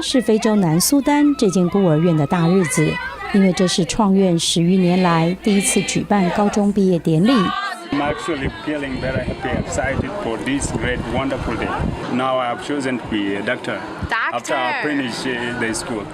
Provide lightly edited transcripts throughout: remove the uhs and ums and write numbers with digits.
天是非洲南苏丹这间孤儿院的大日子，因为这是创院10余年来第一次举办高中毕业典礼。I'm actually feeling very happy and excited for this great, wonderful day. Now I have chosen to be a doctor after I finish the school.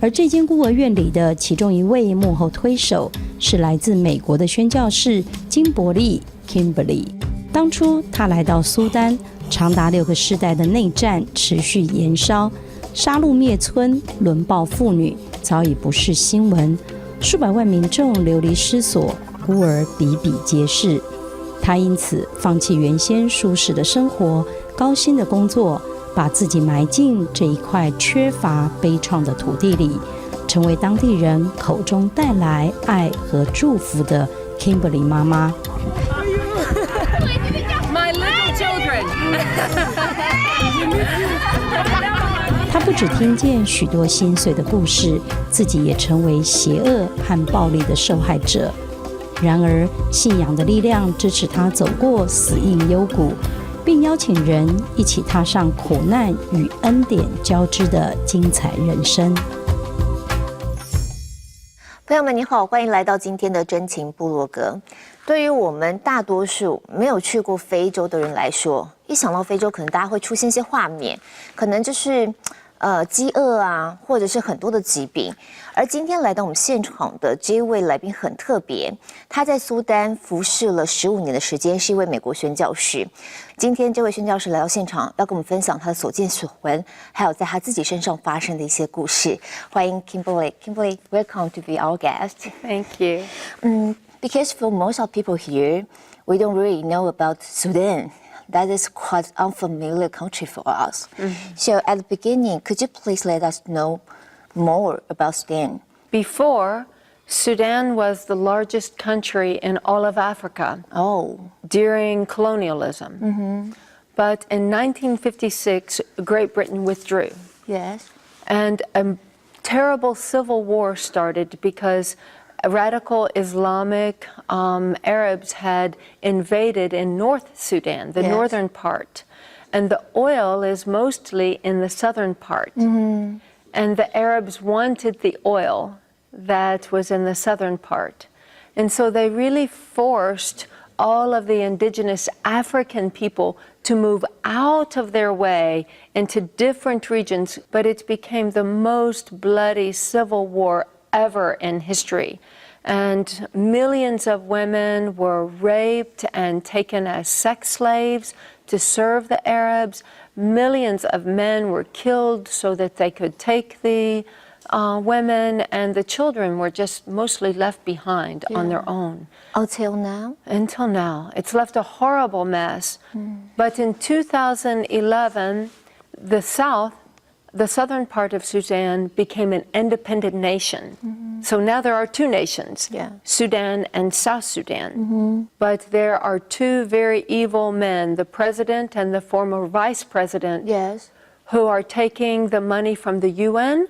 而这间孤儿院里的其中一位幕后推手是来自美国的宣教士金伯利 Kimberly。当初他来到苏丹，长达6个世代的内战持续延烧，杀戮灭村、轮暴妇女早已不是新闻，数百万民众流离失所，孤儿比比皆是。他因此放弃原先舒适的生活、高薪的工作，把自己埋进这一块缺乏悲怆的土地里，成为当地人口中带来爱和祝福的 Kimberly 妈妈。My little children. 她不只听见许多心碎的故事，自己也成为邪恶和暴力的受害者。然而，信仰的力量支持她走过死荫幽谷，并邀请人一起踏上苦难与恩典交织的精彩人生。朋友们，你好，欢迎来到今天的真情部落格。对于我们大多数没有去过非洲的人来说，一想到非洲，可能大家会出现一些画面，可能就是饥饿啊，或者是很多的疾病。而今天来到我们现场的这一位来宾很特别，他在苏丹服侍了15年的时间，是一位美国宣教士。今天这位宣教士来到现场，要跟我们分享他的所见所闻，还有在他自己身上发生的一些故事。欢迎 Kimberly。Kimberly, welcome to be our guest. Thank you. Because for most of people here, we don't really know about Sudan. That is quite unfamiliar country for us. So at the beginning, could you please let us know more about Sudan? Before, Sudan was the largest country in all of Africa during colonialism. But in 1956, Great Britain withdrew. Yes. And a terrible civil war started because radical Islamic Arabs had invaded in North Sudan, the northern part. And the oil is mostly in the southern part. And the Arabs wanted the oil that was in the southern part. And so they really forced all of the indigenous African people to move out of their way into different regions. But it became the most bloody civil war ever in history. And millions of women were raped and taken as sex slaves to serve the Arabs. Millions of men were killed so that they could take the women, and the children were just mostly left behind on their own. Until now? Until now. It's left a horrible mess. But in 2011, the southern part of Sudan became an independent nation. So now there are two nations, Sudan and South Sudan. But there are two very evil men, the president and the former vice president, who are taking the money from the UN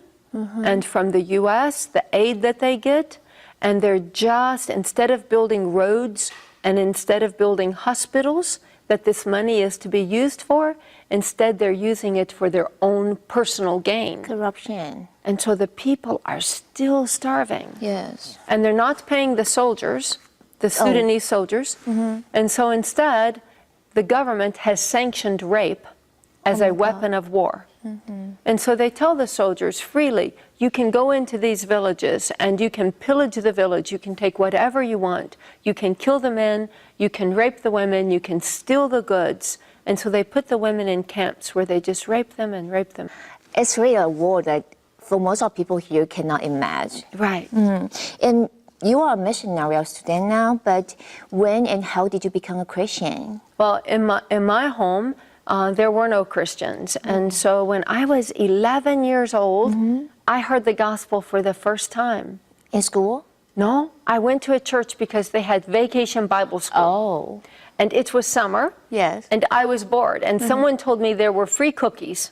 and from the US, the aid that they get, and they're just, instead of building roads and instead of building hospitals that this money is to be used for, instead they're using it for their own personal gain. Corruption. And so the people are still starving. Yes. And they're not paying the soldiers, the Sudanese soldiers. And so instead, the government has sanctioned rape as a weapon of war. And so they tell the soldiers freely, you can go into these villages and you can pillage the village, you can take whatever you want, you can kill the men, you can rape the women, you can steal the goods. And so they put the women in camps where they just rape them and rape them. It's really a war that for most of people here cannot imagine. Right. And you are a missionary of Sudan now, but when and how did you become a Christian? Well, in my home, there were no Christians. And so when I was 11 years old, I heard the gospel for the first time. In school? No, I went to a church because they had vacation Bible school. And it was summer. Yes. And I was bored. And someone told me there were free cookies.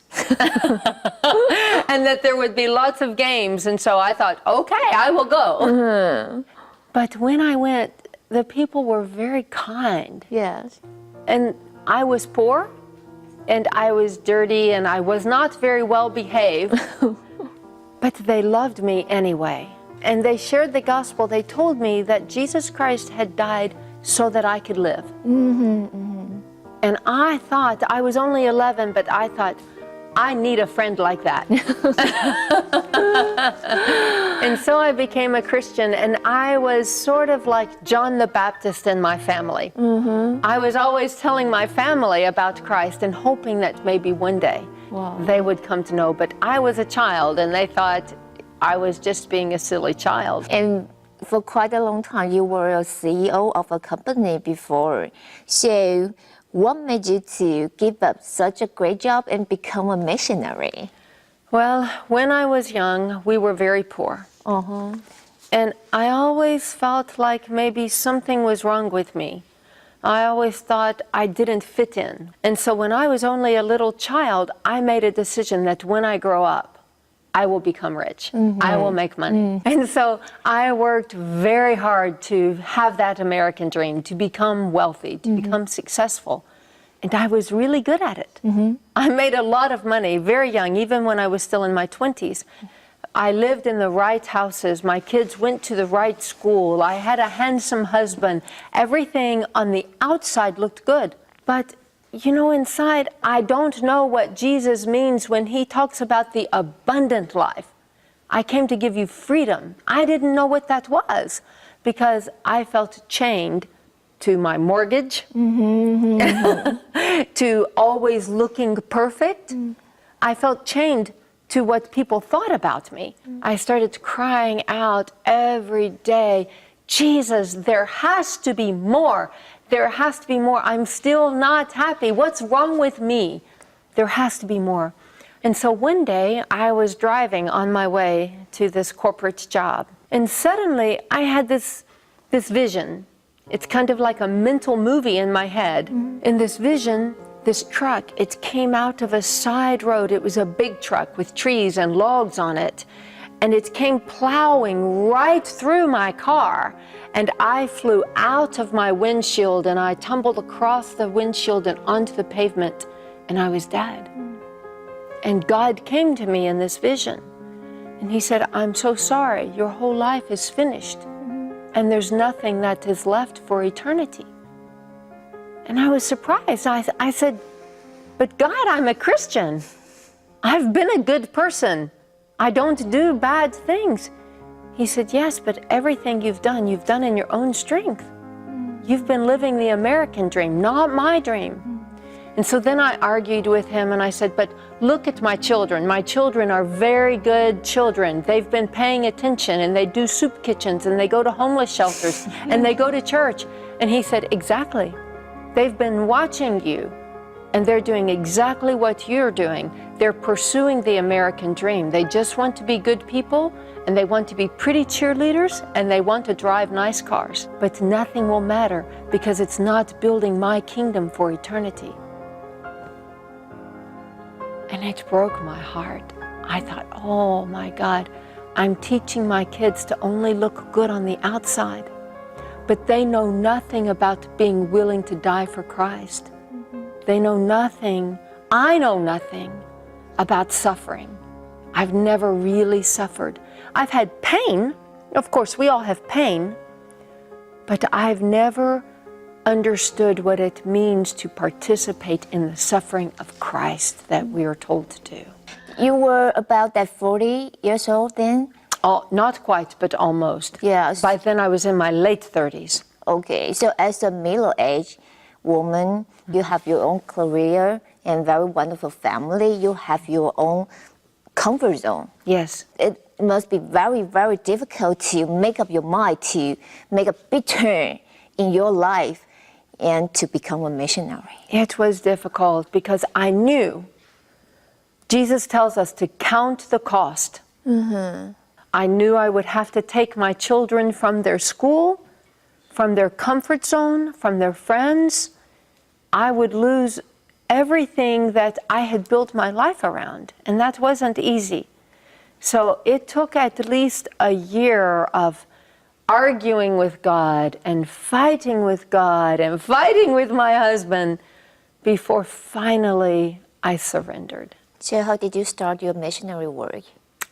And that there would be lots of games. And so I thought, okay, I will go. But when I went, the people were very kind. Yes. And I was poor. and I was dirty and I was not very well behaved, but they loved me anyway. And they shared the gospel. They told me that Jesus Christ had died so that I could live. And I thought, I was only 11, but I thought, I need a friend like that. And so I became a Christian, and I was sort of like John the Baptist in my family. I was always telling my family about Christ and hoping that maybe one day they would come to know. But I was a child, and they thought I was just being a silly child. And for quite a long time, you were a CEO of a company before. So what made you to give up such a great job and become a missionary? Well, when I was young, we were very poor. And I always felt like maybe something was wrong with me. I always thought I didn't fit in. And so when I was only a little child, I made a decision that when I grow up, I will become rich. I will make money. And so I worked very hard to have that American dream, to become wealthy, to become successful. And I was really good at it. I made a lot of money very young, even when I was still in my 20s. I lived in the right houses. My kids went to the right school. I had a handsome husband. Everything on the outside looked good. But you know, inside, I don't know what Jesus means when he talks about the abundant life. I came to give you freedom. I didn't know what that was because I felt chained to my mortgage, to always looking perfect. I felt chained to what people thought about me. I started crying out every day, Jesus, there has to be more. There has to be more. I'm still not happy. What's wrong with me? There has to be more. And so one day I was driving on my way to this corporate job. And suddenly I had this vision. It's kind of like a mental movie in my head. In this vision, this truck, it came out of a side road. It was a big truck with trees and logs on it. And it came plowing right through my car. And I flew out of my windshield and I tumbled across the windshield and onto the pavement, and I was dead. And God came to me in this vision and he said, I'm so sorry, your whole life is finished and there's nothing that is left for eternity. And I was surprised. I said, but God, I'm a Christian. I've been a good person. I don't do bad things. He said, yes, but everything you've done in your own strength. You've been living the American dream, not my dream. And so then I argued with him and I said, but look at my children. My children are very good children. They've been paying attention and they do soup kitchens and they go to homeless shelters and they go to church. And he said, exactly. They've been watching you and they're doing exactly what you're doing. They're pursuing the American dream. They just want to be good people and they want to be pretty cheerleaders and they want to drive nice cars. But nothing will matter because it's not building my kingdom for eternity. And it broke my heart. I thought, oh my God, I'm teaching my kids to only look good on the outside, but they know nothing about being willing to die for Christ. They know nothing, I know nothing about suffering. I've never really suffered. I've had pain, of course we all have pain, but I've never understood what it means to participate in the suffering of Christ that we are told to do. You were about that 40 years old then? Oh, not quite, but almost. Yes. By then I was in my late 30s. Okay, so as a middle-aged woman, you have your own career and very wonderful family. You have your own comfort zone. Yes. It must be very, very difficult to make up your mind to make a big turn in your life and to become a missionary. It was difficult because I knew Jesus tells us to count the cost. I knew I would have to take my children from their school, from their comfort zone, from their friends. I would lose everything that I had built my life around, and that wasn't easy. So it took at least a year of arguing with God and fighting with God and fighting with my husband before finally I surrendered. So how did you start your missionary work?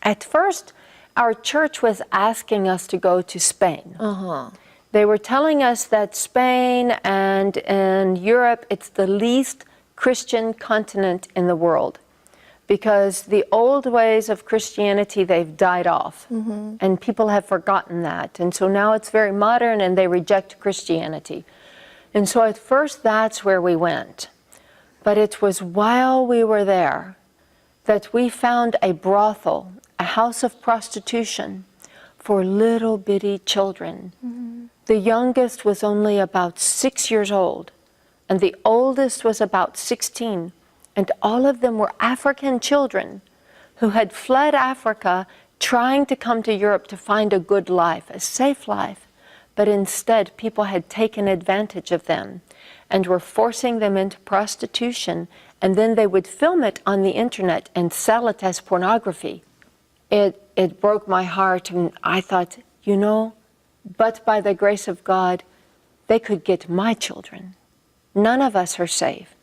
At first, our church was asking us to go to Spain. They were telling us that Spain and in Europe, it's the least Christian continent in the world because the old ways of Christianity, they've died off and people have forgotten that. And so now it's very modern and they reject Christianity. And so at first, that's where we went. But it was while we were there that we found a brothel, a house of prostitution for little bitty children. The youngest was only about 6 years old, and the oldest was about 16. And all of them were African children who had fled Africa trying to come to Europe to find a good life, a safe life. But instead, people had taken advantage of them and were forcing them into prostitution, and then they would film it on the internet and sell it as pornography. It broke my heart, and I thought, you know, but by the grace of God, they could get my children. None of us are safe,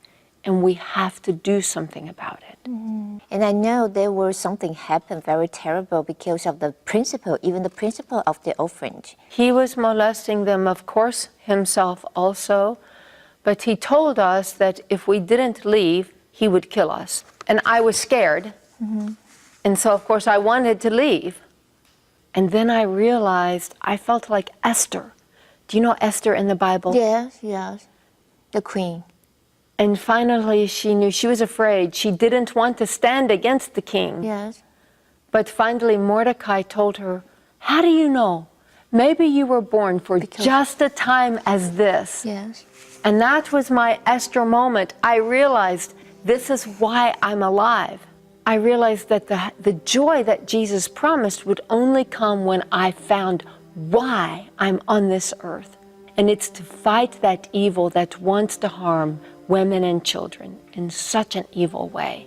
and we have to do something about it. And I know there was something happened very terrible because of the principle, even the principle of the orphanage. He was molesting them, of course, himself also, but he told us that if we didn't leave, he would kill us. And I was scared, and so of course I wanted to leave. And then I realized I felt like Esther. Do you know Esther in the Bible? Yes, yes, the queen. And finally she knew, she was afraid. She didn't want to stand against the king. Yes. But finally Mordecai told her, how do you know? Maybe you were born for just a time as this. Yes. And that was my Esther moment. I realized this is why I'm alive. I realized that the joy that Jesus promised would only come when I found why I'm on this earth. And it's to fight that evil that wants to harm women and children in such an evil way.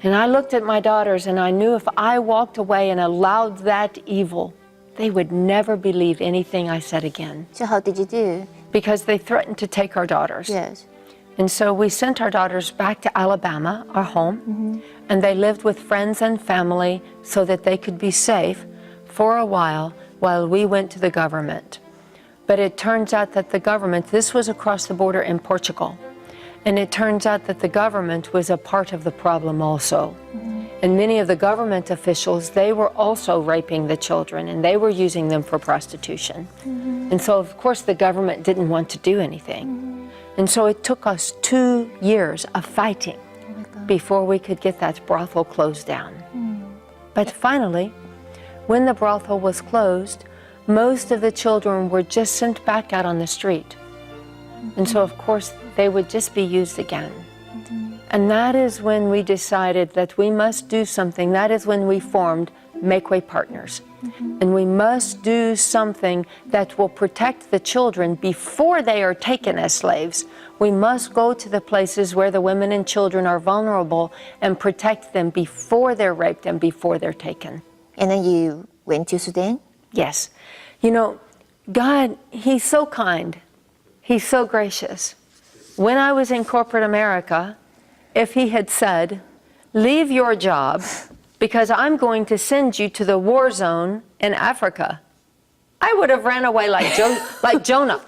And I looked at my daughters and I knew if I walked away and allowed that evil, they would never believe anything I said again. So how did you do? Because they threatened to take our daughters. Yes. And so we sent our daughters back to Alabama, our home, and they lived with friends and family so that they could be safe for a while we went to the government. But it turns out that the government, this was across the border in Portugal, and it turns out that the government was a part of the problem also. And many of the government officials, they were also raping the children and they were using them for prostitution. And so of course the government didn't want to do anything. And so it took us 2 years of fighting before we could get that brothel closed down. But finally, when the brothel was closed, most of the children were just sent back out on the street. And so of course they would just be used again. And that is when we decided that we must do something. That is when we formed Make Way Partners. And we must do something that will protect the children before they are taken as slaves. We must go to the places where the women and children are vulnerable and protect them before they're raped and before they're taken. And then you went to Sudan? Yes. You know, God, He's so kind. He's so gracious. When I was in corporate America, if He had said, leave your job because I'm going to send you to the war zone in Africa, I would have ran away like Jonah.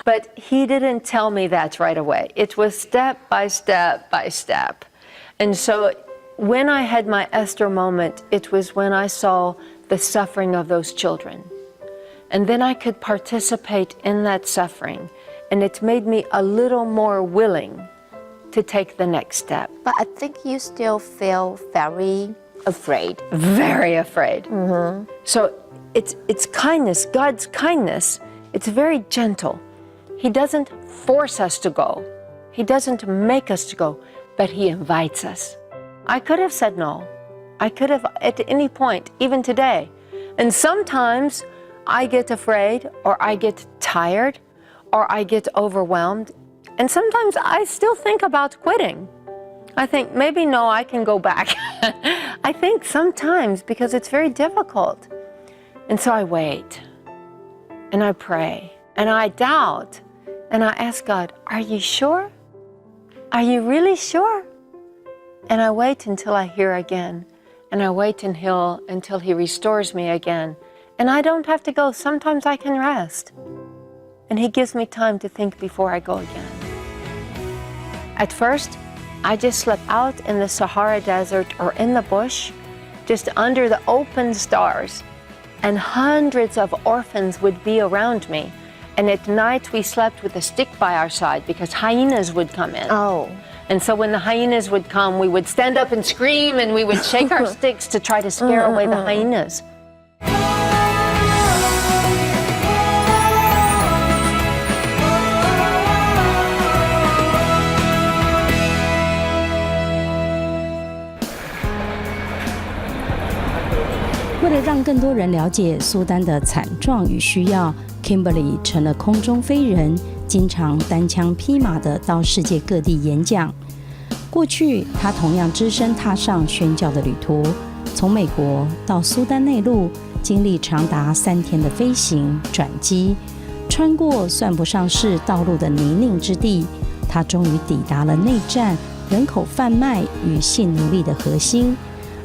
But He didn't tell me that right away. It was step by step by step. And so when I had my Esther moment, it was when I saw the suffering of those children. And then I could participate in that suffering. And it made me a little more willing to take the next step. But I think you still feel very afraid. Very afraid. So it's kindness, God's kindness. It's very gentle. He doesn't force us to go. He doesn't make us to go, but He invites us. I could have said no. I could have at any point, even today. And sometimes I get afraid, or I get tired, or I get overwhelmed. And sometimes I still think about quitting. I think maybe no, I can go back. I think sometimes because it's very difficult. And so I wait and I pray and I doubt And I ask God, are you sure? Are you really sure? And I wait until I hear again. And I wait until He restores me again. And I don't have to go. Sometimes I can rest. And He gives me time to think before I go again. At first, I just slept out in the Sahara Desert or in the bush, just under the open stars. And hundreds of orphans would be around me. And at night, we slept with a stick by our side because hyenas would come in. Oh. And so when the hyenas would come, we would stand up and scream, and we would shake our sticks to try to scare away the hyenas. 为了让更多人了解苏丹的惨状与需要 ，Kimberly 成了空中飞人，经常单枪匹马地到世界各地演讲。过去，他同样只身踏上宣教的旅途，从美国到苏丹内陆，经历长达3天的飞行转机，穿过算不上是道路的泥泞之地，他终于抵达了内战、人口贩卖与性奴隶的核心。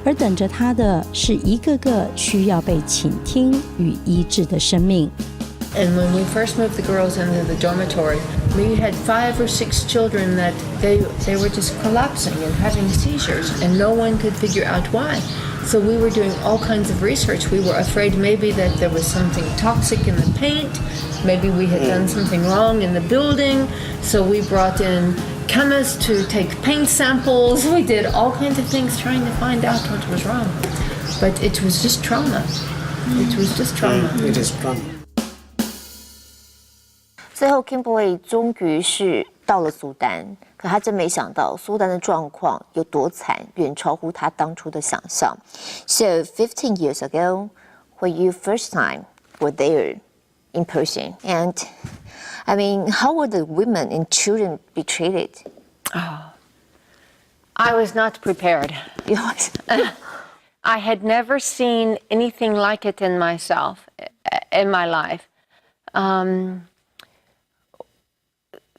而等着他的是一个个需要被倾听与医治的生命。And when we first moved the girls into the dormitory, we had 5 or 6 children that they were just collapsing and having seizures, and no one could figure out why. So we were doing all kinds of research. We were afraid maybe that there was something toxic in the paint, maybe we had done something wrong in the building, so we brought in chemists to take paint samples. We did all kinds of things trying to find out what was wrong. But it was just trauma. It was just trauma. It is trauma. 最后 Kimberly 终于是到了苏丹，可他真没想到苏丹的状况有多惨，远超乎他当初的想象。So 15 years ago, when you first time were there in person, and I mean, how were the women and children be treated? I was not prepared. I had never seen anything like it in my life.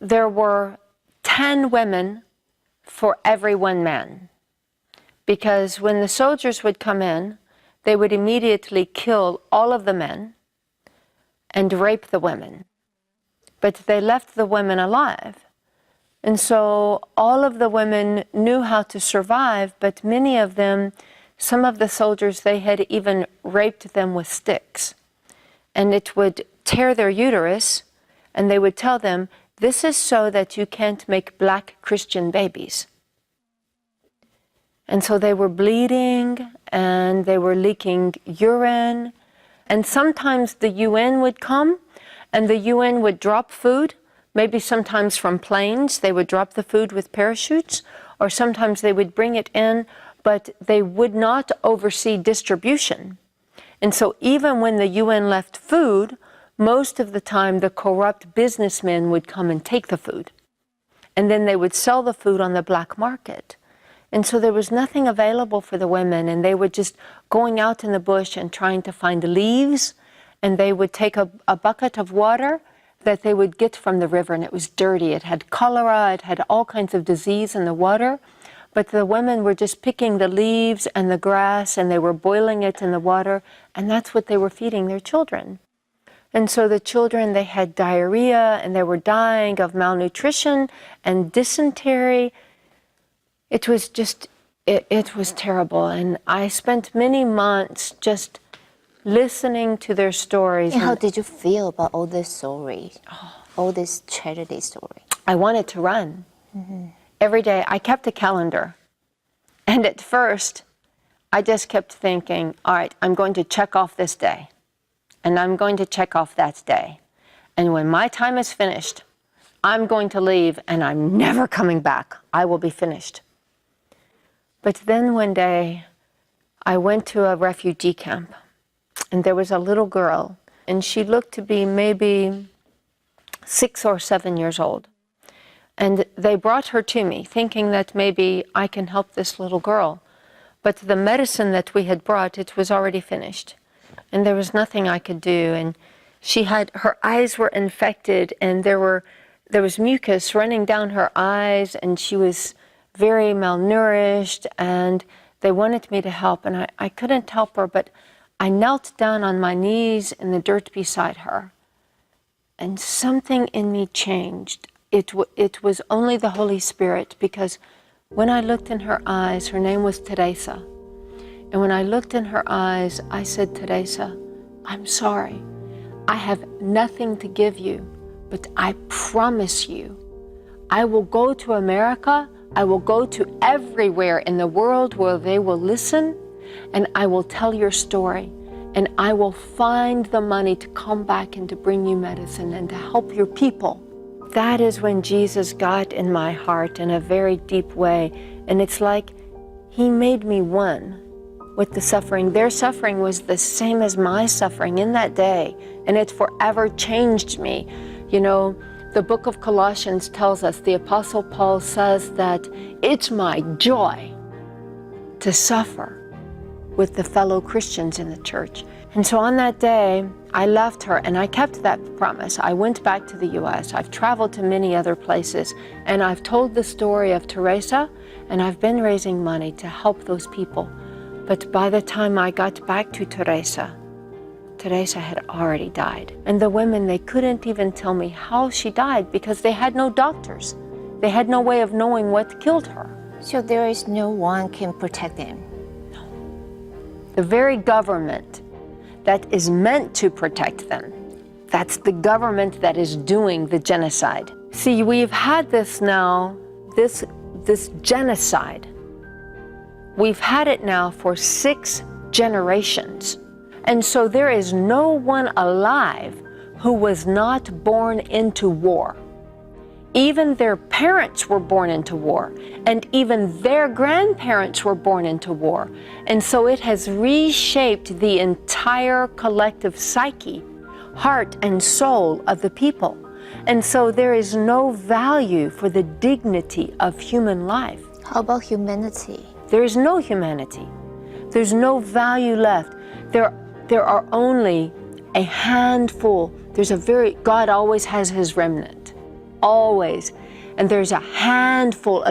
There were 10 women for every 1 man. Because when the soldiers would come in, they would immediately kill all of the men and rape the women. But they left the women alive. And so all of the women knew how to survive, but many of them, some of the soldiers, they had even raped them with sticks. And it would tear their uterus, and they would tell them, this is so that you can't make black Christian babies. And so they were bleeding, and they were leaking urine. And sometimes the UN would come, and the UN would drop food, maybe sometimes from planes. They would drop the food with parachutes, or sometimes they would bring it in, but they would not oversee distribution. And so even when the UN left food, most of the time the corrupt businessmen would come and take the food. And then they would sell the food on the black market. And so there was nothing available for the women, and they were just going out in the bush and trying to find leaves, and they would take a bucket of water that they would get from the river, and it was dirty. It had cholera, it had all kinds of disease in the water. But the women were just picking the leaves and the grass, and they were boiling it in the water, and that's what they were feeding their children. And so the children, they had diarrhea, and they were dying of malnutrition and dysentery. It was just, it was terrible. And I spent many months just listening to their stories. And how did you feel about all this story, all this tragedy story? I wanted to run. Mm-hmm. Every day, I kept a calendar. And at first, I just kept thinking, all right, I'm going to check off this day. And I'm going to check off that day. And when my time is finished, I'm going to leave, and I'm never coming back. I will be finished. But then one day, I went to a refugee camp. And there was a little girl, and she looked to be maybe 6 or 7 years old. And they brought her to me, thinking that maybe I can help this little girl. But the medicine that we had brought, it was already finished. And there was nothing I could do. And she had, her eyes were infected, and there were there was mucus running down her eyes, and she was very malnourished, and they wanted me to help, and I couldn't help her, but I knelt down on my knees in the dirt beside her, and something in me changed. It was only the Holy Spirit, because when I looked in her eyes, her name was Teresa, and when I looked in her eyes, I said, Teresa, I'm sorry. I have nothing to give you, but I promise you, I will go to America, I will go to everywhere in the world where they will listen, and I will tell your story, and I will find the money to come back and to bring you medicine and to help your people. That is when Jesus got in my heart in a very deep way, and it's like he made me one with the suffering. Their suffering was the same as my suffering in that day, and it forever changed me. You know, the book of Colossians tells us, the Apostle Paul says that it's my joy to suffer with the fellow Christians in the church. And so on that day, I left her, and I kept that promise. I went back to the US. I've traveled to many other places, and I've told the story of Teresa, and I've been raising money to help those people. But by the time I got back to Teresa had already died. And the women, they couldn't even tell me how she died because they had no doctors. They had no way of knowing what killed her. So there is no one can protect them? No. The very government that is meant to protect them, that's the government that is doing the genocide. See, we've had this now, this genocide. We've had it now for 6 generations. And so there is no one alive who was not born into war. Even their parents were born into war, and even their grandparents were born into war. And so it has reshaped the entire collective psyche, heart and soul of the people. And so there is no value for the dignity of human life. How about humanity? There is no humanity. There's no value left. There are only a handful. God always has his remnant, always. And there's a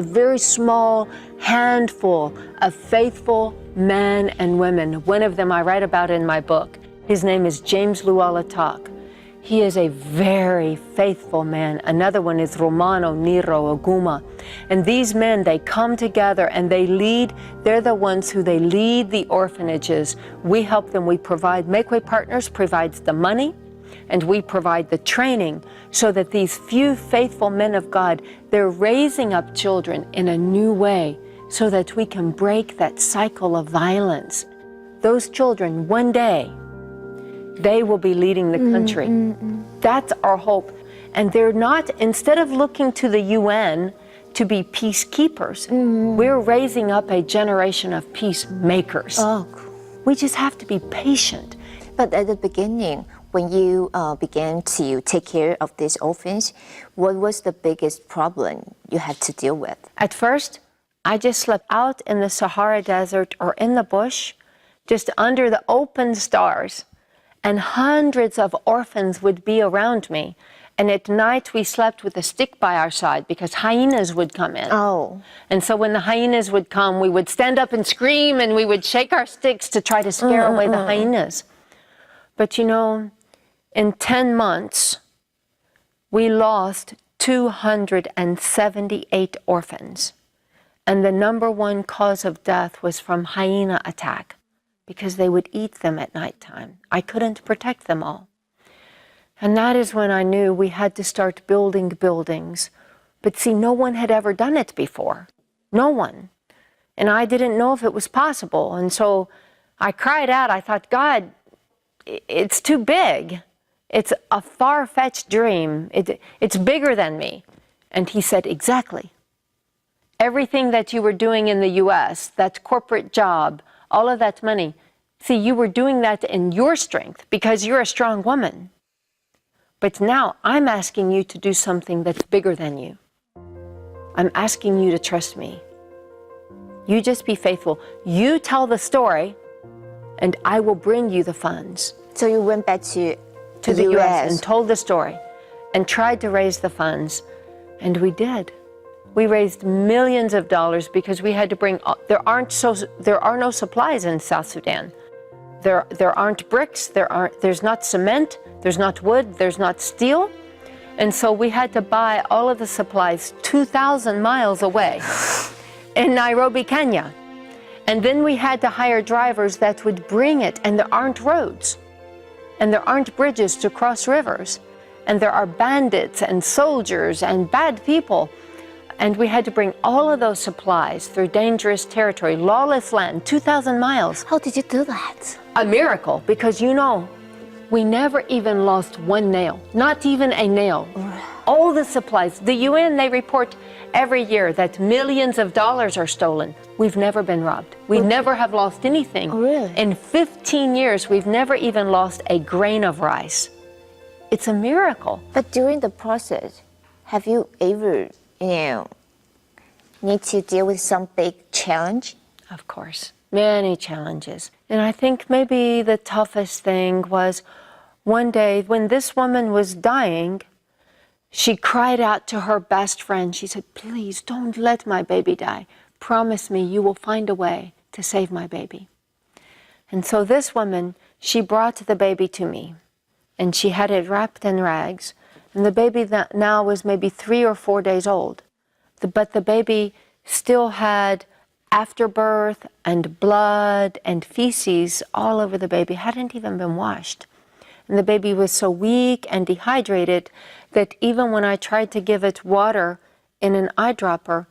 very small handful of faithful men and women. One of them I write about in my book. His name is James Lualatak. He is a very faithful man. Another one is Romano Nero Aguma. And these men, they come together and they're the ones who they lead the orphanages. We help them, we provide, Makeway Partners provides the money, and we provide the training so that these few faithful men of God, they're raising up children in a new way so that we can break that cycle of violence. Those children, one day, they will be leading the country. That's our hope. And they're not, instead of looking to the UN to be peacekeepers, we're raising up a generation of peacemakers. Oh. We just have to be patient. But at the beginning, when you began to take care of these orphans, what was the biggest problem you had to deal with? At first, I just slept out in the Sahara Desert or in the bush, just under the open stars. And hundreds of orphans would be around me. And at night, we slept with a stick by our side because hyenas would come in. Oh. And so when the hyenas would come, we would stand up and scream, and we would shake our sticks to try to scare away the hyenas. But you know, in 10 months, we lost 278 orphans. And the number one cause of death was from hyena attack, because they would eat them at nighttime. I couldn't protect them all. And that is when I knew we had to start building buildings. But see, no one had ever done it before. No one. And I didn't know if it was possible. And so I cried out. I thought, God, it's too big. It's a far-fetched dream. It's bigger than me. And he said, exactly. Everything that you were doing in the US, that corporate job, all of that money, see, you were doing that in your strength because you're a strong woman. But now I'm asking you to do something that's bigger than you. I'm asking you to trust me. You just be faithful. You tell the story, and I will bring you the funds. So you went back to the US and told the story. and tried to raise the funds, and we did. We raised millions of dollars because we had to bring, there are no supplies in South Sudan. There aren't bricks, there's not cement, there's not wood, there's not steel. And so we had to buy all of the supplies 2,000 miles away in Nairobi, Kenya. And then we had to hire drivers that would bring it, and there aren't roads, and there aren't bridges to cross rivers, and there are bandits and soldiers and bad people. And we had to bring all of those supplies through dangerous territory, lawless land, 2,000 miles. How did you do that? A miracle, because you know, we never even lost one nail, not even a nail. All the supplies, the UN, they report every year that millions of dollars are stolen. We've never been robbed. We never have lost anything. Oh, really? In 15 years, we've never even lost a grain of rice. It's a miracle. But during the process, have you ever, need to deal with some big challenge? Of course, many challenges. And I think maybe the toughest thing was one day when this woman was dying, she cried out to her best friend. She said, "Please don't let my baby die. Promise me you will find a way to save my baby." And so this woman, she brought the baby to me, and she had it wrapped in rags. And the baby that now was maybe 3 or 4 days old. But the baby still had afterbirth and blood and feces all over the baby, hadn't even been washed. And the baby was so weak and dehydrated that even when I tried to give it water in an eyedropper,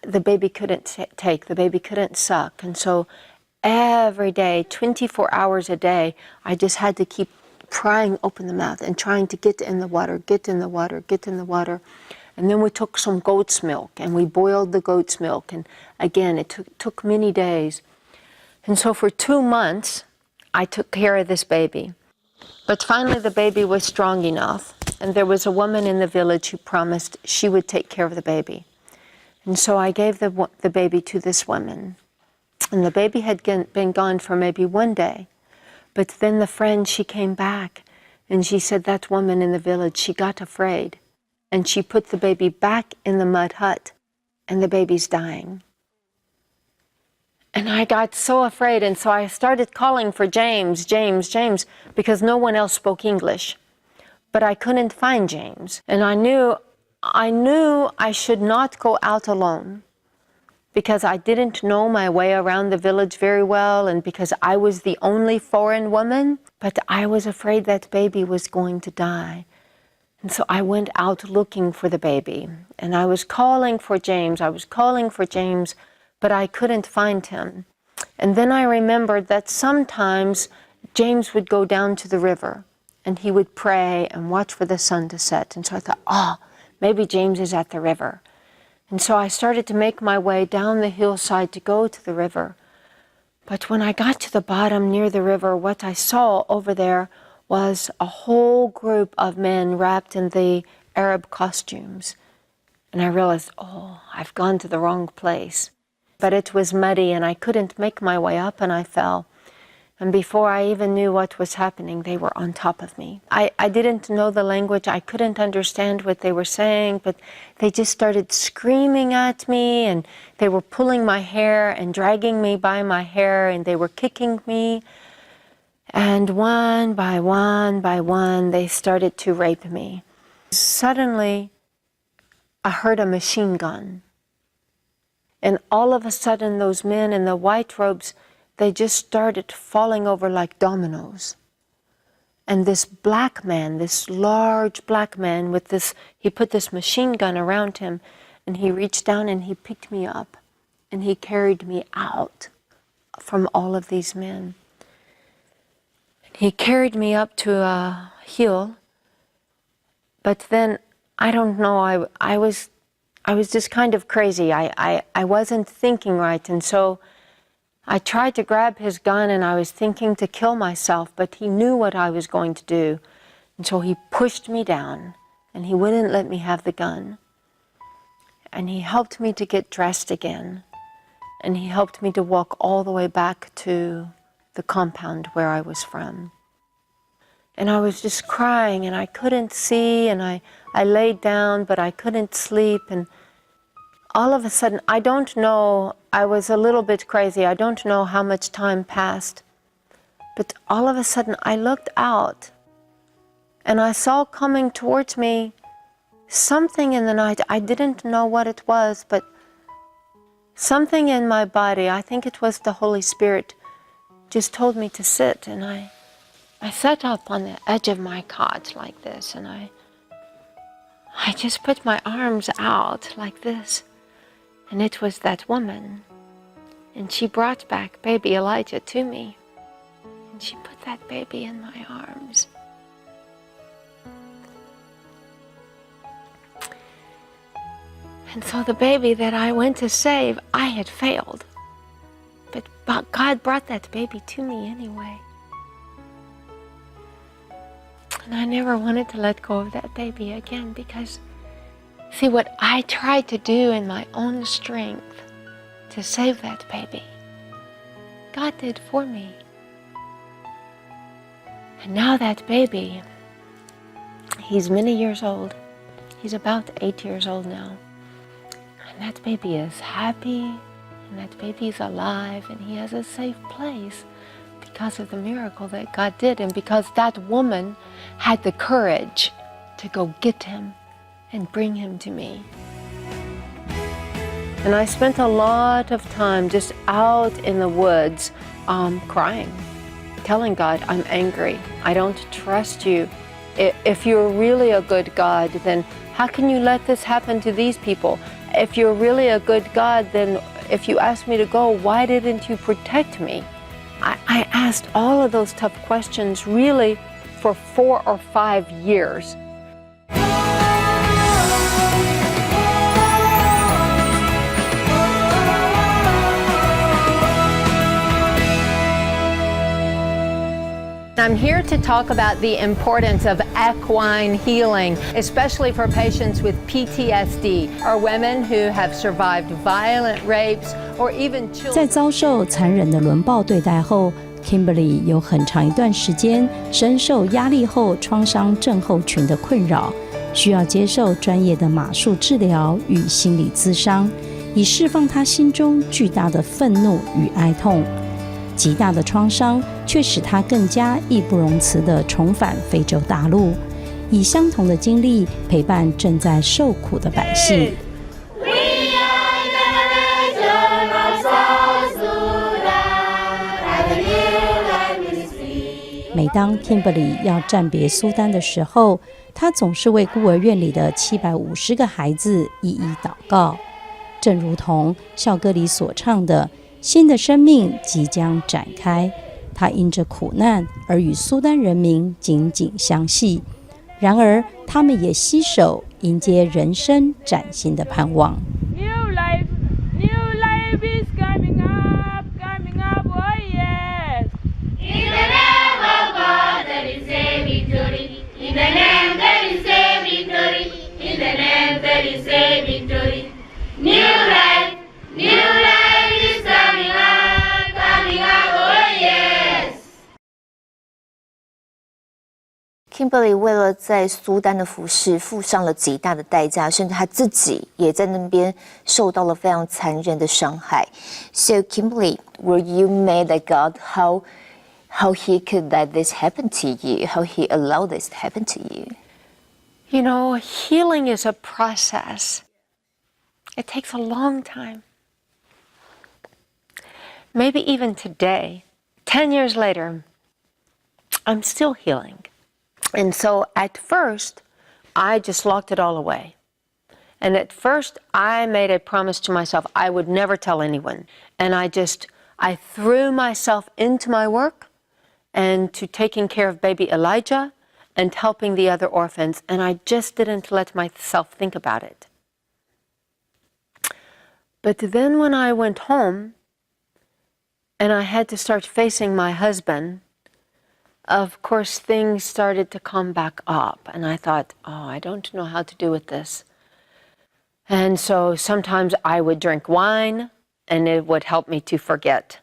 the baby couldn't take, the baby couldn't suck. And so every day, 24 hours a day, I just had to keep prying open the mouth and trying to get in the water, get in the water, get in the water. And then we took some goat's milk and we boiled the goat's milk. And again, it took many days. And so for 2 months, I took care of this baby. But finally, the baby was strong enough. And there was a woman in the village who promised she would take care of the baby. And so I gave the baby to this woman. And the baby had been gone for maybe 1 day. But then the friend, she came back. And she said, that woman in the village, she got afraid. And she put the baby back in the mud hut, and the baby's dying. And I got so afraid, and so I started calling for James, because no one else spoke English. But I couldn't find James. And I knew I should not go out alone, because I didn't know my way around the village very well, and because I was the only foreign woman. But I was afraid that baby was going to die. And so I went out looking for the baby, and I was calling for James, but I couldn't find him. And then I remembered that sometimes James would go down to the river, and he would pray and watch for the sun to set. And so I thought, maybe James is at the river. And so I started to make my way down the hillside to go to the river. But when I got to the bottom near the river, what I saw over there was a whole group of men wrapped in the Arab costumes. And I realized, I've gone to the wrong place. But it was muddy and I couldn't make my way up and I fell. And before I even knew what was happening, they were on top of me. I didn't know the language, I couldn't understand what they were saying, but they just started screaming at me and they were pulling my hair and dragging me by my hair and they were kicking me. And one by one, they started to rape me. Suddenly, I heard a machine gun. And all of a sudden, those men in the white robes, they just started falling over like dominoes. And this black man, this large black man with this, he put this machine gun around him, and he reached down and he picked me up, and he carried me out from all of these men. He carried me up to a hill, but then, I don't know, I was just kind of crazy. I wasn't thinking right, and so I tried to grab his gun, and I was thinking to kill myself, but he knew what I was going to do, and so he pushed me down, and he wouldn't let me have the gun. And he helped me to get dressed again, and he helped me to walk all the way back to the compound where I was from. And I was just crying and I couldn't see and I I laid down, but I couldn't sleep. And all of a sudden, I don't know, I was a little bit crazy. I don't know how much time passed. But all of a sudden, I looked out and I saw coming towards me something in the night. I didn't know what it was, but something in my body, I think it was the Holy Spirit, just told me to sit. And I sat up on the edge of my cot like this, and I just put my arms out like this. And it was that woman. And she brought back baby Elijah to me. And she put that baby in my arms. And so the baby that I went to save, I had failed. But God brought that baby to me anyway. And I never wanted to let go of that baby again, because see, what I tried to do in my own strength to save that baby, God did for me. And now that baby, he's many years old. He's about 8 years old now. And that baby is happy, and that baby is alive, and he has a safe place because of the miracle that God did, and because that woman had the courage to go get him and bring him to me. And I spent a lot of time just out in the woods crying, telling God, I'm angry. I don't trust you. If you're really a good God, then how can you let this happen to these people? If you're really a good God, then if you asked me to go, why didn't you protect me? I asked all of those tough questions really for 4 or 5 years. I'm here to talk about the importance of equine healing, especially for patients with PTSD or women who have survived violent rapes or even children. 在遭受残忍的轮暴对待后 Kimberly 有很长一段时间深受压力后创伤症候群的困扰，需要接受专业的马术治疗与心理咨商，以释放她心中巨大的愤怒与哀痛。极大的创伤却使他更加义不容辞地重返非洲大陆，以相同的经历陪伴正在受苦的百姓。每当 Kimberly 要暂别苏丹的时候，他总是为孤儿院里的750个孩子一一祷告，正如同校歌里所唱的，新的生命即将展开，他因着苦难而与苏丹人民紧紧相系，然而他们也携手迎接人生崭新的盼望。New life is coming up, oh yes. In the name of God there is a victory, in the name there is a victory, in the name there is a victory. New life is coming up, oh yes. Kimberly 为了在苏丹的服事付上了极大的代价，甚至他自己也在那边受到了非常残忍的伤害。So Kimberly, were you mad at God how he could let this happen to you? How he allowed this to happen to you? You know, healing is a process. It takes a long time. Maybe even today, 10 years later, I'm still healing. And so at first, I just locked it all away. And at first, I made a promise to myself I would never tell anyone. And I threw myself into my work and to taking care of baby Elijah and helping the other orphans. And I just didn't let myself think about it. But then when I went home and I had to start facing my husband, of course, things started to come back up. And I thought, I don't know how to do with this. And so sometimes I would drink wine and it would help me to forget.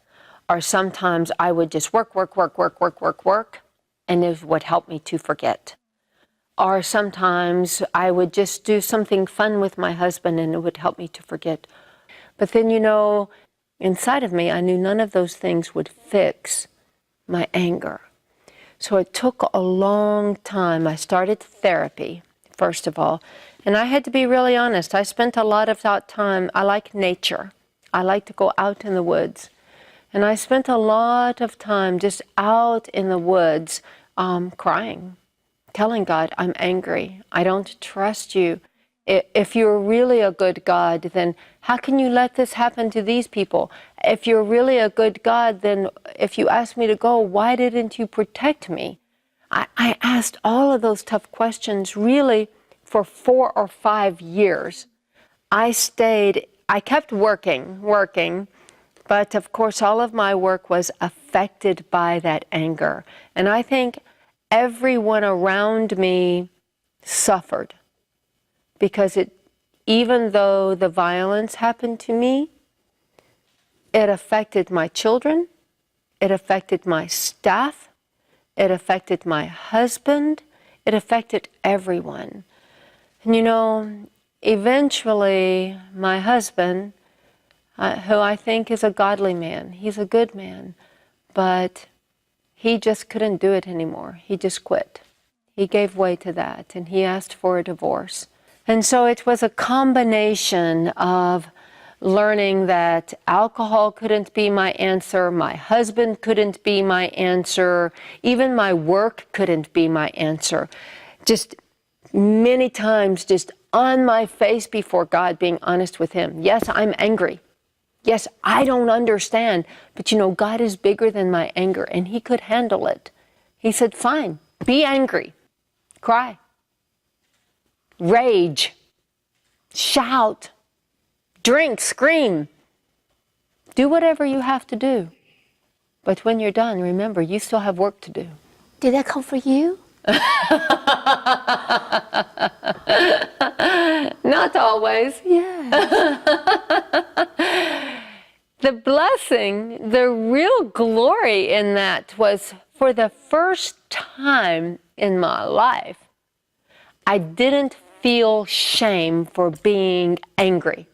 Or sometimes I would just work, and it would help me to forget. Or sometimes I would just do something fun with my husband and it would help me to forget. But then, inside of me, I knew none of those things would fix my anger. So it took a long time. I started therapy, first of all, and I had to be really honest. I spent a lot of that time. I like nature. I like to go out in the woods. And I spent a lot of time just out in the woods crying, telling God, I'm angry. I don't trust you. If you're really a good God, then how can you let this happen to these people? If you're really a good God, then if you asked me to go, why didn't you protect me? I asked all of those tough questions really for 4 or 5 years. I kept working, but of course all of my work was affected by that anger. And I think everyone around me suffered because even though the violence happened to me, it affected my children, it affected my staff, it affected my husband, it affected everyone. And eventually my husband, who I think is a godly man, he's a good man, but he just couldn't do it anymore. He just quit. He gave way to that and he asked for a divorce. And so it was a combination of learning that alcohol couldn't be my answer, my husband couldn't be my answer, even my work couldn't be my answer. Just many times just on my face before God, being honest with him. Yes, I'm angry. Yes, I don't understand. But God is bigger than my anger and he could handle it. He said, fine, be angry, cry, rage, shout, drink, scream, do whatever you have to do. But when you're done, remember, you still have work to do. Did that come for you? Not always. Yeah. The blessing, the real glory in that was for the first time in my life, I didn't feel shame for being angry.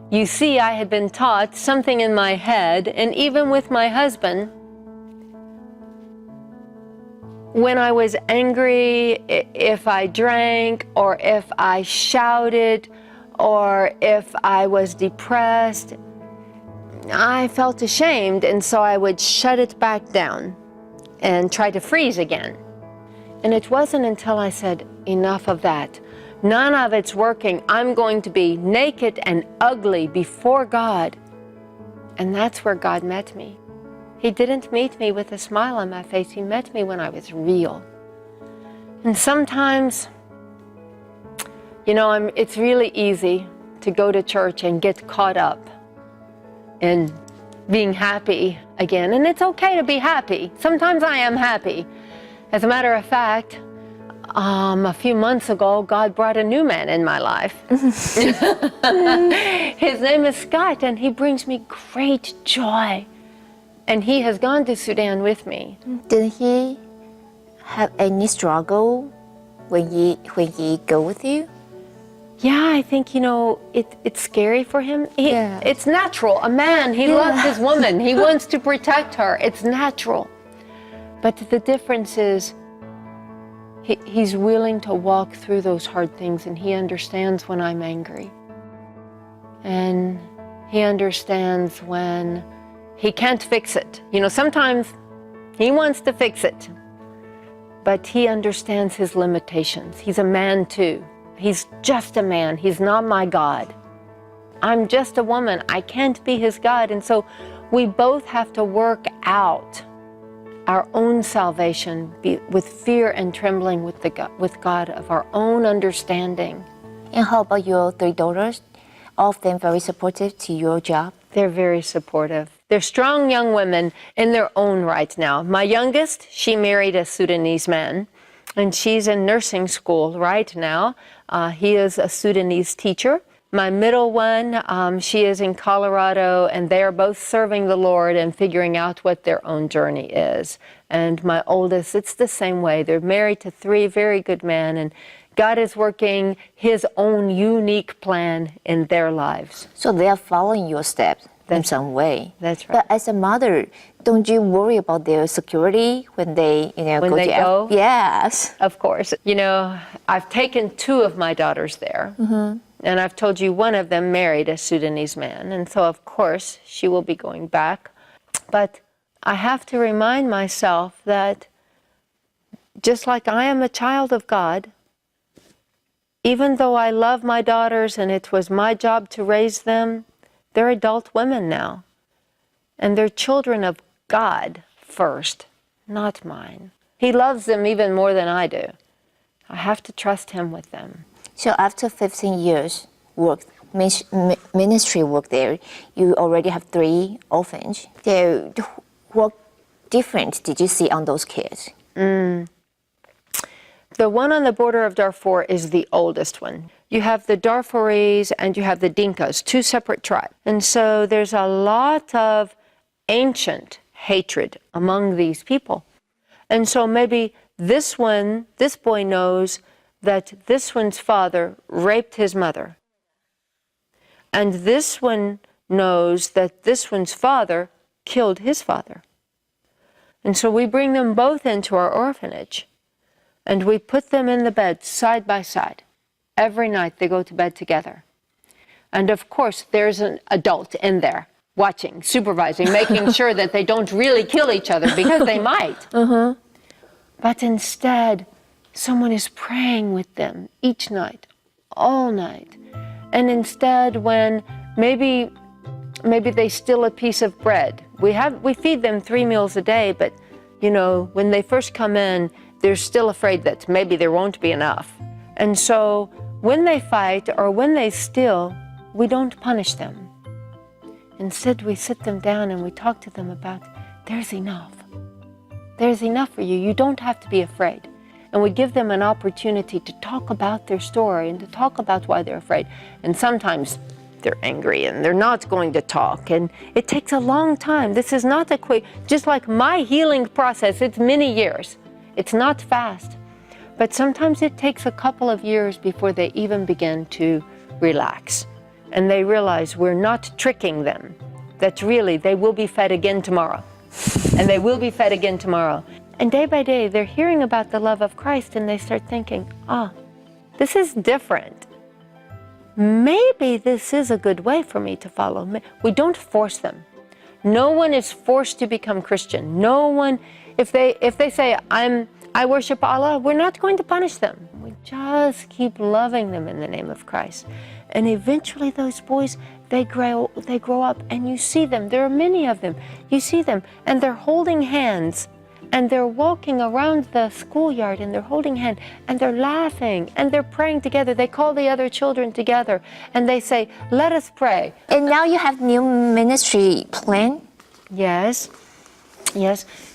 You see, I had been taught something in my head, and even with my husband, when I was angry, if I drank, or if I shouted, or if I was depressed, I felt ashamed, and so I would shut it back down and try to freeze again. And it wasn't until I said, enough of that. None of it's working. I'm going to be naked and ugly before God. And that's where God met me. He didn't meet me with a smile on my face. He met me when I was real. And sometimes, it's really easy to go to church and get caught up in being happy again. And it's okay to be happy. Sometimes I am happy. As a matter of fact, a few months ago, God brought a new man in my life. His name is Scott, and he brings me great joy. And he has gone to Sudan with me. Did he have any struggle when he go with you? Yeah, I think, it's scary for him. Yeah. It's natural. A man, he loves his woman. He wants to protect her. It's natural. But the difference is he's willing to walk through those hard things, and he understands when I'm angry. And he understands when he can't fix it. Sometimes he wants to fix it, but he understands his limitations. He's a man too. He's just a man. He's not my God. I'm just a woman. I can't be his God. And so we both have to work out our own salvation with fear and trembling with God of our own understanding. And how about your 3 daughters? All of them very supportive to your job? They're very supportive. They're strong young women in their own right now. My youngest, she married a Sudanese man, and she's in nursing school right now. He is a Sudanese teacher. My middle one, she is in Colorado, and they are both serving the Lord and figuring out what their own journey is. And my oldest, it's the same way. They're married to 3 very good men, and God is working His own unique plan in their lives. So they are following your steps in some way. That's right. But as a mother, don't you worry about their security when they, go? Yes. Of course. I've taken 2 of my daughters there. Mm-hmm. And I've told you one of them married a Sudanese man. And so, of course, she will be going back. But I have to remind myself that just like I am a child of God, even though I love my daughters and it was my job to raise them, they're adult women now. And they're children of God first, not mine. He loves them even more than I do. I have to trust Him with them. So after 15 years ministry work there, you already have 3 orphans. What difference did you see on those kids? The one on the border of Darfur is the oldest one. You have the Darfuris and you have the Dinkas, 2 separate tribes. And so there's a lot of ancient hatred among these people. And so maybe this boy knows that this one's father raped his mother. And this one knows that this one's father killed his father. And so we bring them both into our orphanage, and we put them in the bed side by side. Every night they go to bed together. And of course, there's an adult in there watching, supervising, making sure that they don't really kill each other, because they might. Uh-huh. But instead, someone is praying with them each night, all night. And instead, when maybe they steal a piece of bread, we feed them 3 meals a day, but when they first come in, they're still afraid that maybe there won't be enough. And so when they fight or when they steal, we don't punish them. Instead, we sit them down and we talk to them about, there's enough. There's enough for you. You don't have to be afraid. And we give them an opportunity to talk about their story and to talk about why they're afraid. And sometimes they're angry and they're not going to talk. And it takes a long time. This is not a quick, just like my healing process, it's many years. It's not fast. But sometimes it takes a couple of years before they even begin to relax. And they realize we're not tricking them, that really they will be fed again tomorrow. And they will be fed again tomorrow. And day by day, they're hearing about the love of Christ, and they start thinking, this is different. Maybe this is a good way for me to follow. We don't force them. No one is forced to become Christian. No one, if they say, I worship Allah, we're not going to punish them. We just keep loving them in the name of Christ. And eventually those boys, they grow up, and you see them. There are many of them. You see them, and they're holding hands, and they're walking around the schoolyard, and they're holding hands, and they're laughing, and they're praying together. They call the other children together, and they say, let us pray. And now you have new ministry plan? Yes.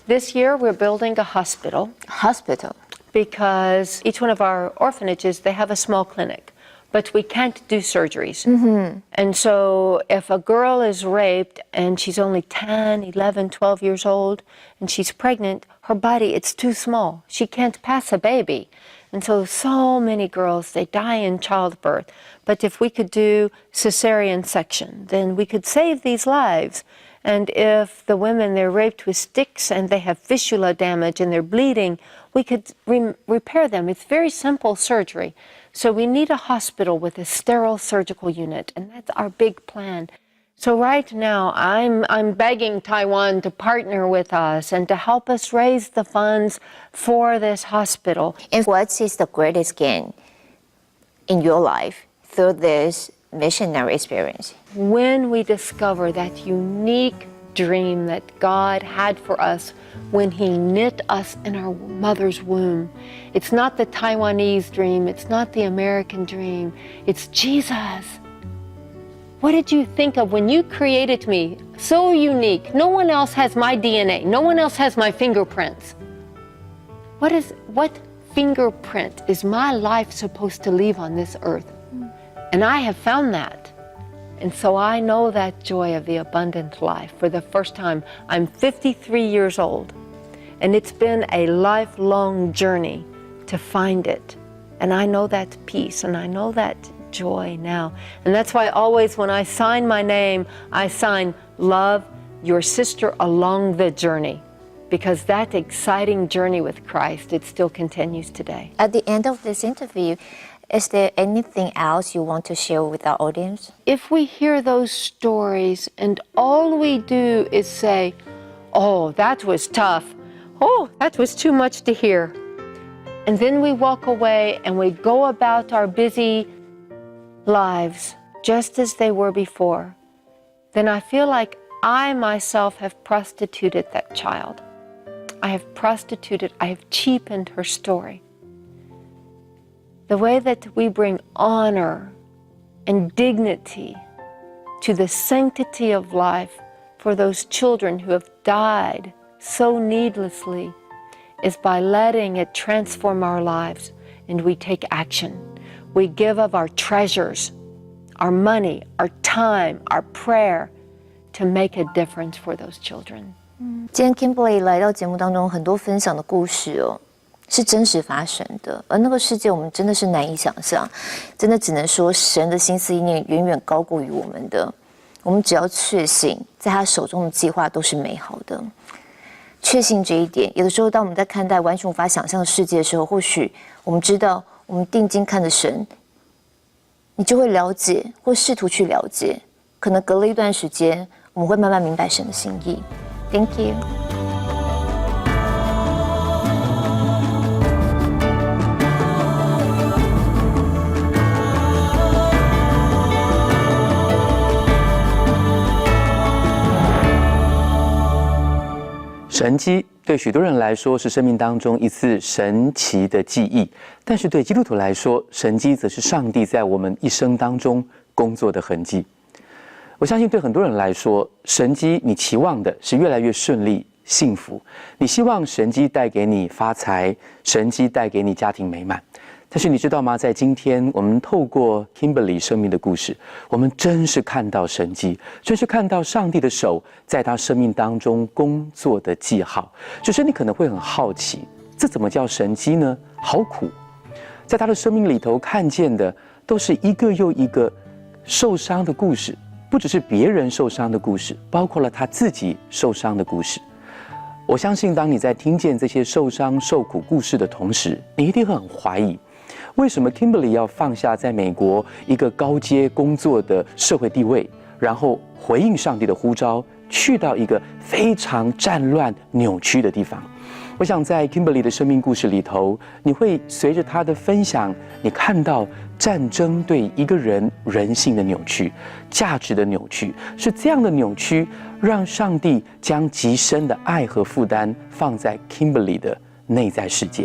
This year we're building a hospital. Hospital? Because each one of our orphanages, they have a small clinic, but we can't do surgeries. Mm-hmm. And so if a girl is raped and she's only 10, 11, 12 years old, and she's pregnant, her body, it's too small. She can't pass a baby. And so many girls, they die in childbirth. But if we could do cesarean section, then we could save these lives. And if the women, they're raped with sticks and they have fistula damage and they're bleeding, we could repair them. It's very simple surgery. So we need a hospital with a sterile surgical unit, and that's our big plan. So right now, I'm begging Taiwan to partner with us and to help us raise the funds for this hospital. And what is the greatest gain in your life through this missionary experience? When we discover that unique dream that God had for us when He knit us in our mother's womb. It's not the Taiwanese dream, it's not the American dream, it's Jesus. What did you think of when you created me? So unique. No one else has my DNA. No one else has my fingerprints. What fingerprint is my life supposed to leave on this earth? And I have found that. And so I know that joy of the abundant life for the first time. I'm 53 years old, and it's been a lifelong journey to find it. And I know that peace, and I know that joy now. And that's why always when I sign my name, I sign love your sister along the journey, because that exciting journey with Christ, it still continues today. At the end of this interview, is there anything else you want to share with our audience? If we hear those stories and all we do is say, oh, that was tough. Oh, that was too much to hear. And then we walk away and we go about our busy lives just as they were before, then I feel like I myself have prostituted that child. I have cheapened her story. The way that we bring honor and dignity to the sanctity of life for those children who have died so needlessly is by letting it transform our lives, and we take action. We give of our treasures, our money, our time, our prayer to make a difference for those children. 今天 Kimberly 来到节目当中，很多分享的故事哦，是真实发生的，而那个世界我们真的是难以想象，真的只能说神的心思意念远远高过于我们的。我们只要确信，在他手中的计划都是美好的。确信这一点，有的时候当我们在看待完全无法想象的世界的时候，或许我们知道，我们定睛看着神，你就会了解，或试图去了解。可能隔了一段时间，我们会慢慢明白神的心意。Thank you。神迹对许多人来说是生命当中一次神奇的记忆，但是对基督徒来说，神迹则是上帝在我们一生当中工作的痕迹。我相信对很多人来说，神迹你期望的是越来越顺利、幸福，你希望神迹带给你发财，神迹带给你家庭美满。但是你知道吗？在今天我们透过 Kimberly 生命的故事，我们真是看到神迹，真是看到上帝的手在他生命当中工作的记号。只是你可能会很好奇，这怎么叫神迹呢？好苦，在他的生命里头看见的都是一个又一个受伤的故事，不只是别人受伤的故事，包括了他自己受伤的故事。我相信当你在听见这些受伤受苦故事的同时，你一定会很怀疑，为什么 Kimberly 要放下在美国一个高阶工作的社会地位，然后回应上帝的呼召，去到一个非常战乱扭曲的地方？我想在 Kimberly 的生命故事里头，你会随着她的分享，你看到战争对一个人人性的扭曲，价值的扭曲，是这样的扭曲，让上帝将极深的爱和负担放在 Kimberly 的内在世界。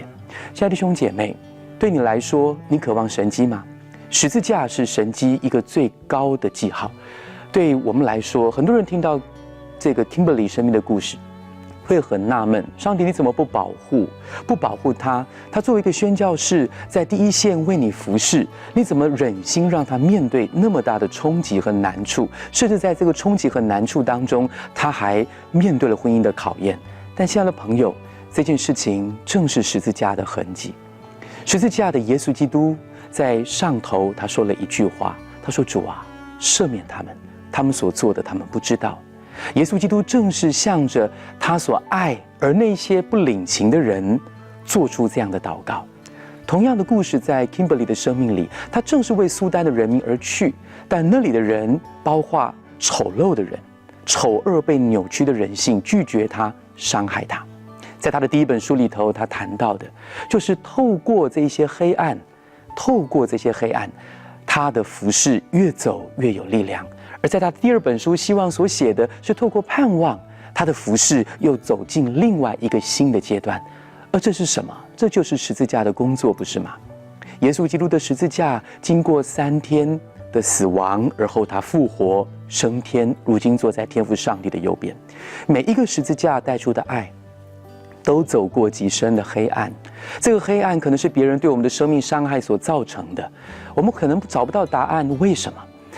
亲爱的弟兄姐妹，对你来说，你渴望神迹吗？十字架是神迹一个最高的记号。对我们来说，很多人听到这个 Kimberly 生命的故事，会很纳闷，上帝你怎么不保护他？他作为一个宣教士，在第一线为你服侍，你怎么忍心让他面对那么大的冲击和难处？甚至在这个冲击和难处当中，他还面对了婚姻的考验。但亲爱的朋友，这件事情正是十字架的痕迹。十字架的耶稣基督在上头，他说了一句话，他说：“主啊，赦免他们，他们所做的，他们不知道。”耶稣基督正是向着他所爱而那些不领情的人做出这样的祷告。同样的故事在 Kimberly 的生命里，他正是为苏丹的人民而去，但那里的人包括丑陋的人，丑恶被扭曲的人性，拒绝他，伤害他。在他的第一本书里头，他谈到的就是透过这些黑暗，他的服事越走越有力量。而在他第二本书希望所写的是透过盼望，他的服事又走进另外一个新的阶段。而这是什么？这就是十字架的工作，不是吗？耶稣基督的十字架经过3天的死亡，而后他复活升天，如今坐在天父上帝的右边。每一个十字架带出的爱，都走过极深的黑暗，这个黑暗可能是别人对我们的生命伤害所造成的，我们可能找不到答案为什么，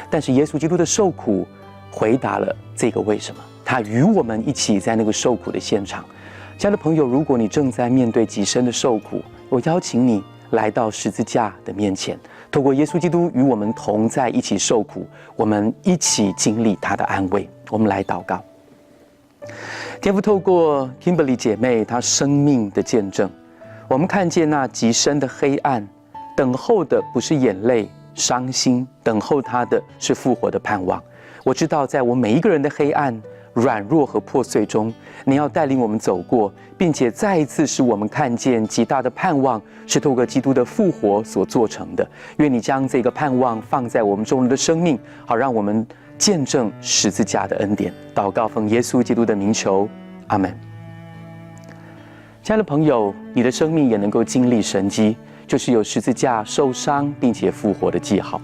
但是耶稣基督的受苦回答了这个为什么，他与我们一起在那个受苦的现场。亲爱的朋友，如果你正在面对极深的受苦，我邀请你来到十字架的面前，透过耶稣基督与我们同在一起受苦，我们一起经历他的安慰。我们来祷告。天父，透过 Kimberly 姐妹她生命的见证，我们看见那极深的黑暗，等候的不是眼泪伤心，等候她的是复活的盼望。我知道在我每一个人的黑暗软弱和破碎中，你要带领我们走过，并且再一次使我们看见极大的盼望是透过基督的复活所做成的。愿你将这个盼望放在我们众人的生命，好让我们见证十字架的恩典。祷告奉耶稣基督的名求，阿们。亲爱的朋友，你的生命也能够经历神迹，就是有十字架受伤并且复活的记号。